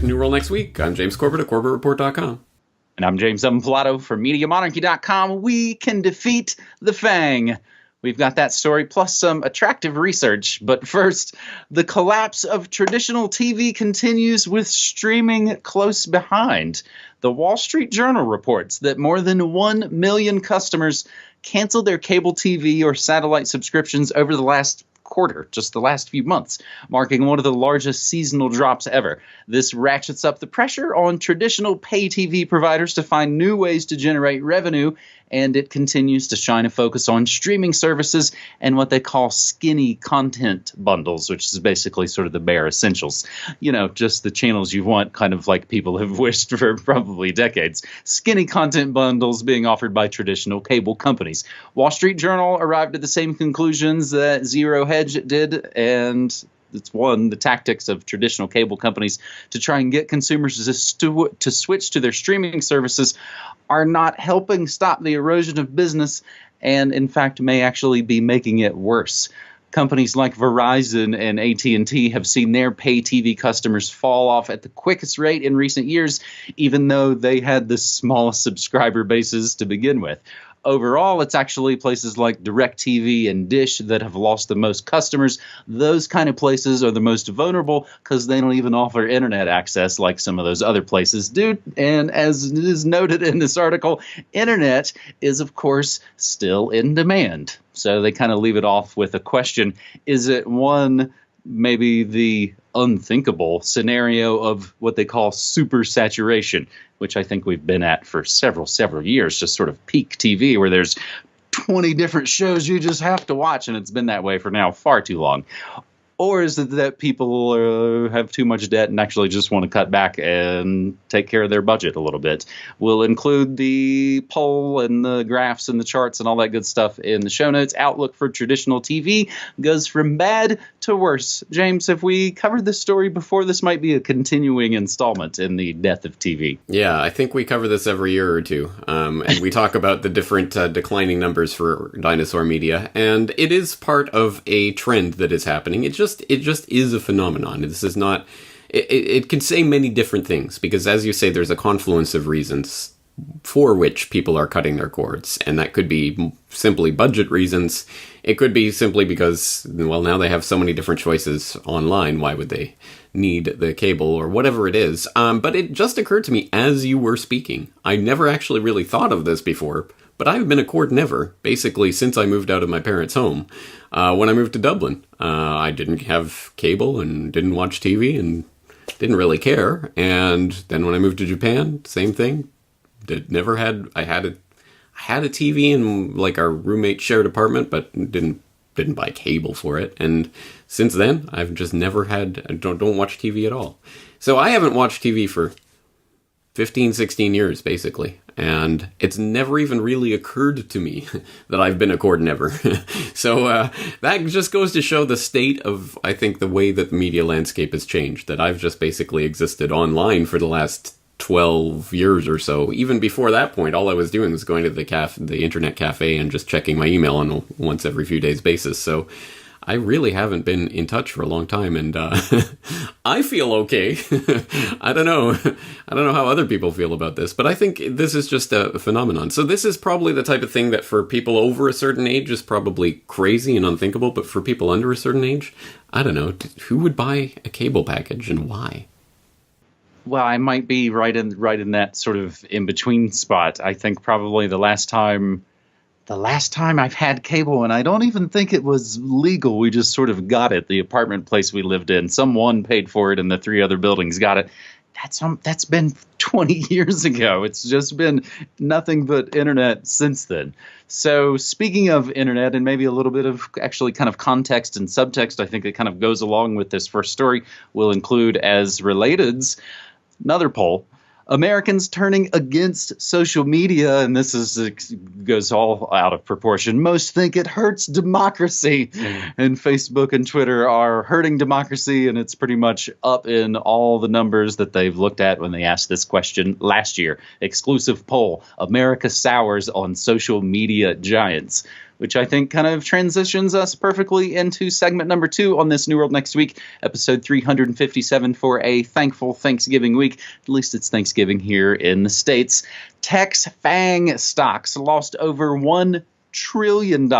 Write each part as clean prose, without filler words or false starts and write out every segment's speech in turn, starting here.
back to New World next week. I'm James Corbett of CorbettReport.com. And I'm James Pilato from MediaMonarchy.com. We can defeat the FANG. We've got that story plus some attractive research. But first, the collapse of traditional TV continues with streaming close behind. The Wall Street Journal reports that more than 1 million customers canceled their cable TV or satellite subscriptions over the last quarter, just the last few months, marking one of the largest seasonal drops ever. This ratchets up the pressure on traditional pay TV providers to find new ways to generate revenue, and it continues to shine a focus on streaming services and what they call skinny content bundles, which is basically sort of the bare essentials. You know, just the channels you want, kind of like people have wished for probably decades. Skinny content bundles being offered by traditional cable companies. Wall Street Journal arrived at the same conclusions that Zero Hedge did, and it's the tactics of traditional cable companies to try and get consumers to switch to their streaming services are not helping stop the erosion of business, and in fact may actually be making it worse. Companies like Verizon and AT&T have seen their pay TV customers fall off at the quickest rate in recent years, even though they had the smallest subscriber bases to begin with. Overall, it's actually places like DirecTV and Dish that have lost the most customers. Those kind of places are the most vulnerable because they don't even offer internet access like some of those other places do. And as is noted in this article, internet is, of course, still in demand. So they kind of leave it off with a question. Is it one, maybe the unthinkable scenario of what they call super saturation, which I think we've been at for several years, just sort of peak TV where there's 20 different shows you just have to watch, and it's been that way for now far too long? Or is it that people have too much debt and actually just want to cut back and take care of their budget a little bit? We'll include the poll and the graphs and the charts and all that good stuff in the show notes. Outlook for traditional TV goes from bad to worse. James, have we covered this story before? This might be a continuing installment in the death of TV. Yeah, I think we cover this every year or two. And we talk about the different declining numbers for dinosaur media. And it is part of a trend that is happening. It just is a phenomenon. This is not, it can say many different things, because as you say, there's a confluence of reasons for which people are cutting their cords. And that could be simply budget reasons. It could be simply because, well, now they have so many different choices online. Why would they need the cable or whatever it is? But it just occurred to me as you were speaking. I never actually really thought of this before, but I've been a cord never, basically, since I moved out of my parents' home. When I moved to Dublin, I didn't have cable and didn't watch TV and didn't really care. And then when I moved to Japan, same thing. I had a TV in like our roommate shared apartment, but didn't buy cable for it. And since then, I've just never don't watch TV at all. So I haven't watched TV for 15, 16 years, basically. And it's never even really occurred to me that I've been a cord never. So that just goes to show the state of, I think, the way that the media landscape has changed, that I've just basically existed online for the last 12 years or so. Even before that point, all I was doing was going to the internet cafe and just checking my email on a once every few days basis. So I really haven't been in touch for a long time, and I feel okay. I don't know how other people feel about this, but I think this is just a phenomenon. So this is probably the type of thing that for people over a certain age is probably crazy and unthinkable, but for people under a certain age, I don't know, who would buy a cable package and why? Well, I might be right in that sort of in-between spot. I think probably the last time I've had cable, and I don't even think it was legal. We just sort of got it. The apartment place we lived in, someone paid for it, and the 3 other buildings got it. That's been 20 years ago. It's just been nothing but internet since then. So speaking of internet, and maybe a little bit of actually kind of context and subtext, I think it kind of goes along with this first story, we'll include as relateds another poll. Americans turning against social media, and this goes all out of proportion. Most think it hurts democracy, and Facebook and Twitter are hurting democracy, and it's pretty much up in all the numbers that they've looked at when they asked this question last year. Exclusive poll, America sours on social media giants. which I think kind of transitions us perfectly into segment number 2 on this New World Next Week, episode 357 for a thankful Thanksgiving week. At least it's Thanksgiving here in the States. Tech's FANG stocks lost over $1 trillion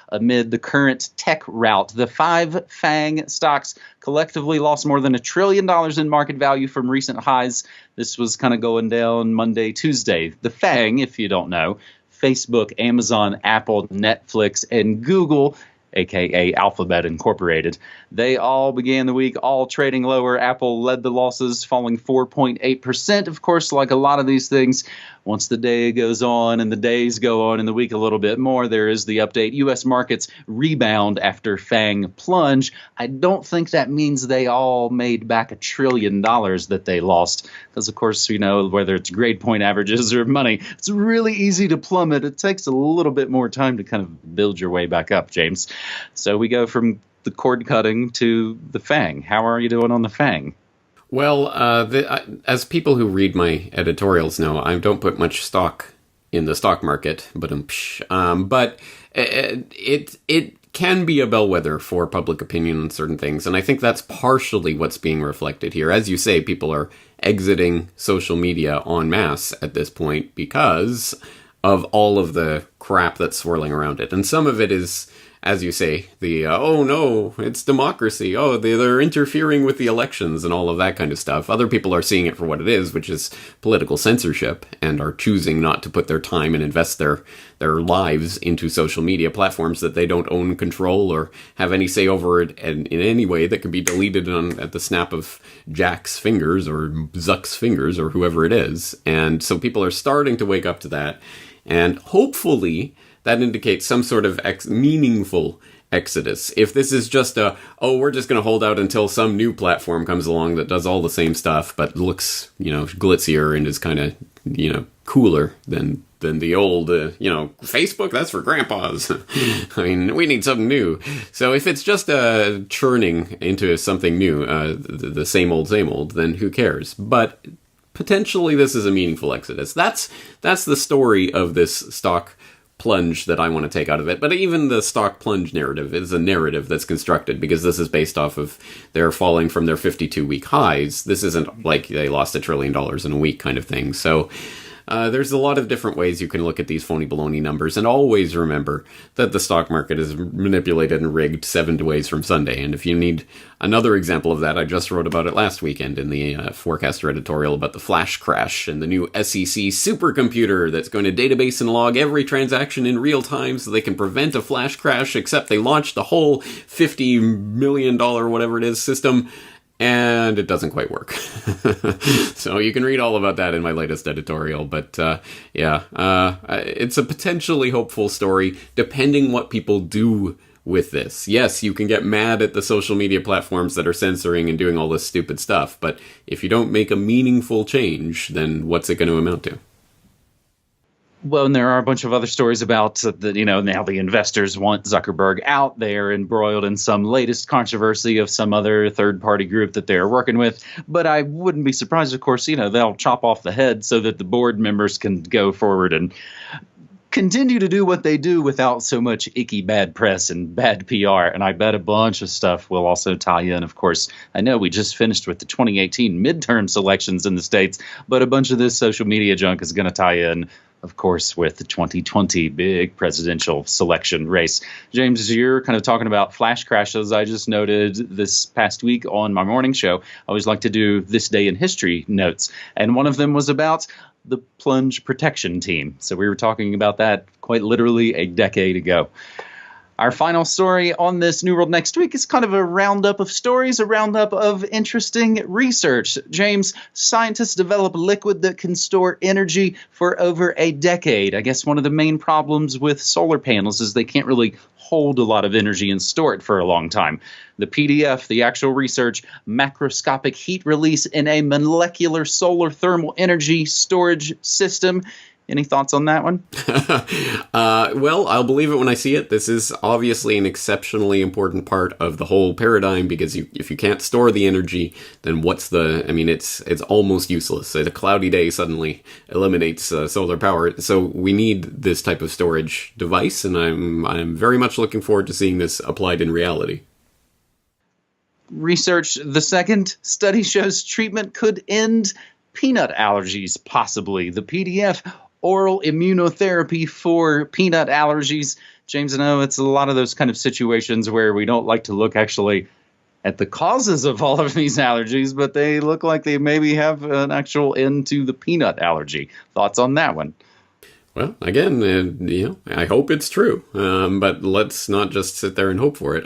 amid the current tech rout. The 5 FANG stocks collectively lost more than $1 trillion in market value from recent highs. This was kind of going down Monday, Tuesday. The FANG, if you don't know, Facebook, Amazon, Apple, Netflix, and Google, aka Alphabet Incorporated. They all began the week all trading lower. Apple led the losses, falling 4.8%. Of course, like a lot of these things, once the day goes on and the days go on in the week a little bit more, there is the update. U.S. markets rebound after FANG plunge. I don't think that means they all made back $1 trillion that they lost. Because, of course, you know, whether it's grade point averages or money, it's really easy to plummet. It takes a little bit more time to kind of build your way back up, James. So we go from the cord cutting to the FANG. How are you doing on the FANG? Well, as people who read my editorials know, I don't put much stock in the stock market, but it can be a bellwether for public opinion on certain things, and I think that's partially what's being reflected here. As you say, people are exiting social media en masse at this point because of all of the crap that's swirling around it, and some of it is, as you say, oh no, it's democracy. Oh, they're interfering with the elections and all of that kind of stuff. Other people are seeing it for what it is, which is political censorship, and are choosing not to put their time and invest their lives into social media platforms that they don't own, control, or have any say over it in any way that can be deleted at the snap of Jack's fingers or Zuck's fingers or whoever it is. And so people are starting to wake up to that, and hopefully that indicates some sort of meaningful exodus. If this is just we're just going to hold out until some new platform comes along that does all the same stuff, but looks, glitzier and is kind of, cooler than the old, Facebook, that's for grandpas. I mean, we need something new. So if it's just churning into something new, the same old, then who cares? But potentially this is a meaningful exodus. That's the story of this stock plunge that I want to take out of it. But even the stock plunge narrative is a narrative that's constructed, because this is based off of their falling from their 52-week highs. This isn't like they lost $1 trillion in a week kind of thing. So there's a lot of different ways you can look at these phony baloney numbers, and always remember that the stock market is manipulated and rigged 7 days from Sunday. And if you need another example of that, I just wrote about it last weekend in the Forecaster editorial about the flash crash and the new SEC supercomputer that's going to database and log every transaction in real time so they can prevent a flash crash, except they launched the whole $50 million whatever it is system, and it doesn't quite work. So you can read all about that in my latest editorial. But it's a potentially hopeful story, depending what people do with this. Yes, you can get mad at the social media platforms that are censoring and doing all this stupid stuff, but if you don't make a meaningful change, then what's it going to amount to? Well, and there are a bunch of other stories about now the investors want Zuckerberg out. They are embroiled in some latest controversy of some other third-party group that they're working with. But I wouldn't be surprised, of course, they'll chop off the head so that the board members can go forward and continue to do what they do without so much icky bad press and bad PR. And I bet a bunch of stuff will also tie in. Of course, I know we just finished with the 2018 midterm elections in the States, but a bunch of this social media junk is going to tie in, of course, with the 2020 big presidential selection race. James, you're kind of talking about flash crashes. I just noted this past week on my morning show, I always like to do This Day in History notes. And one of them was about the plunge protection team. So we were talking about that quite literally a decade ago. Our final story on this New World Next Week is kind of a roundup of stories, a roundup of interesting research. James, scientists develop a liquid that can store energy for over a decade. I guess one of the main problems with solar panels is they can't really hold a lot of energy and store it for a long time. The PDF, the actual research, macroscopic heat release in a molecular solar thermal energy storage system, Any thoughts on that one? Well, I'll believe it when I see it. This is obviously an exceptionally important part of the whole paradigm, because if you can't store the energy, then it's almost useless. A cloudy day suddenly eliminates solar power. So we need this type of storage device, and I'm very much looking forward to seeing this applied in reality. Research, the second study shows treatment could end peanut allergies, possibly. The PDF, oral immunotherapy for peanut allergies. James, I know it's a lot of those kind of situations where we don't like to look actually at the causes of all of these allergies, but they look like they maybe have an actual end to the peanut allergy. Thoughts on that one? Well, again, I hope it's true, but let's not just sit there and hope for it.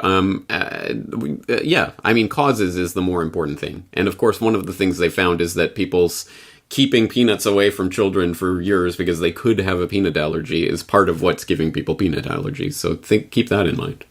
Causes is the more important thing. And of course, one of the things they found is that people's keeping peanuts away from children for years because they could have a peanut allergy is part of what's giving people peanut allergies. So keep that in mind.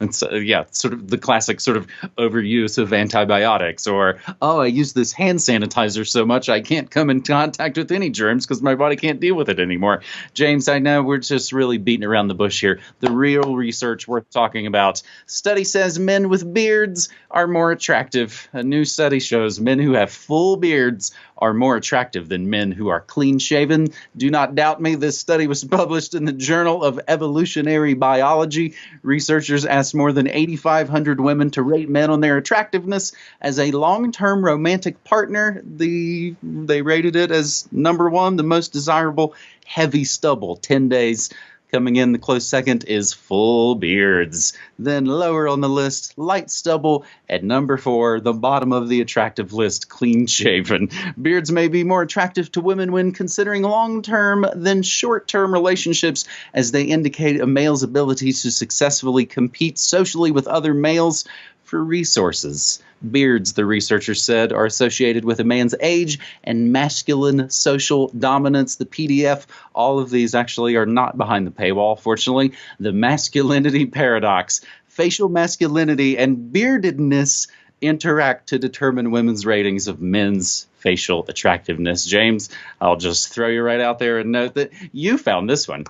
And so, sort of the classic sort of overuse of antibiotics, or, I use this hand sanitizer so much I can't come in contact with any germs because my body can't deal with it anymore. James, I know we're just really beating around the bush here. The real research worth talking about. Study says men with beards are more attractive. A new study shows men who have full beards are more attractive than men who are clean-shaven. Do not doubt me. This study was published in the Journal of Evolutionary Biology. Researchers asked more than 8,500 women to rate men on their attractiveness as a long-term romantic partner. They rated it as number one, the most desirable, heavy stubble, 10 days. Coming in the close second is full beards. Then lower on the list, light stubble. At number 4, the bottom of the attractive list, clean shaven. Beards may be more attractive to women when considering long-term than short-term relationships, as they indicate a male's ability to successfully compete socially with other males for resources. Beards, the researchers said, are associated with a man's age and masculine social dominance. The PDF, all of these actually are not behind the paywall, fortunately. The masculinity paradox. Facial masculinity and beardedness interact to determine women's ratings of men's facial attractiveness. James, I'll just throw you right out there and note that you found this one.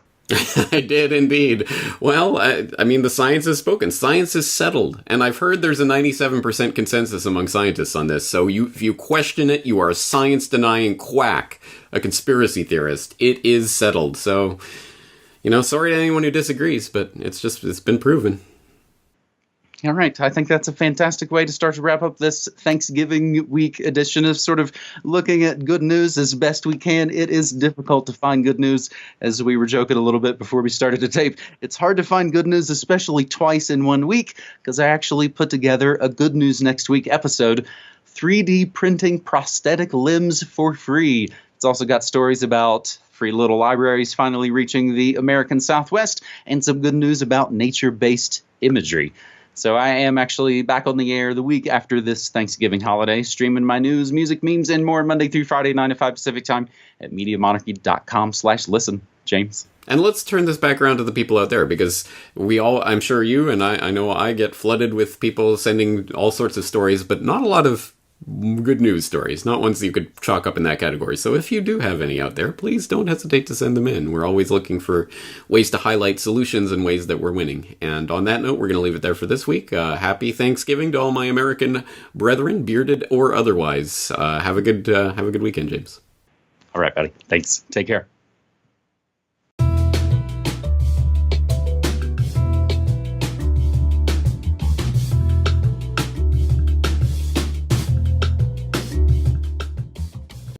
I did indeed. Well, the science has spoken. Science is settled. And I've heard there's a 97% consensus among scientists on this. So if you question it, you are a science-denying quack, a conspiracy theorist. It is settled. So, sorry to anyone who disagrees, but it's been proven. All right. I think that's a fantastic way to start to wrap up this Thanksgiving week edition of sort of looking at good news as best we can. It is difficult to find good news, as we were joking a little bit before we started to tape. It's hard to find good news, especially twice in 1 week, because I actually put together a Good News Next Week episode, 3D printing prosthetic limbs for free. It's also got stories about free little libraries finally reaching the American Southwest and some good news about nature-based imagery. So I am actually back on the air the week after this Thanksgiving holiday, streaming my news, music, memes, and more Monday through Friday, 9 to 5 Pacific time at MediaMonarchy.com/listen. James. And let's turn this back around to the people out there, because I'm sure you and I know I get flooded with people sending all sorts of stories, but not a lot of good news stories, not ones you could chalk up in that category. So if you do have any out there, please don't hesitate to send them in. We're always looking for ways to highlight solutions and ways that we're winning. And on that note, we're going to leave it there for this week. Happy Thanksgiving to all my American brethren, bearded or otherwise. Have a good weekend, James. All right, buddy. Thanks. Take care.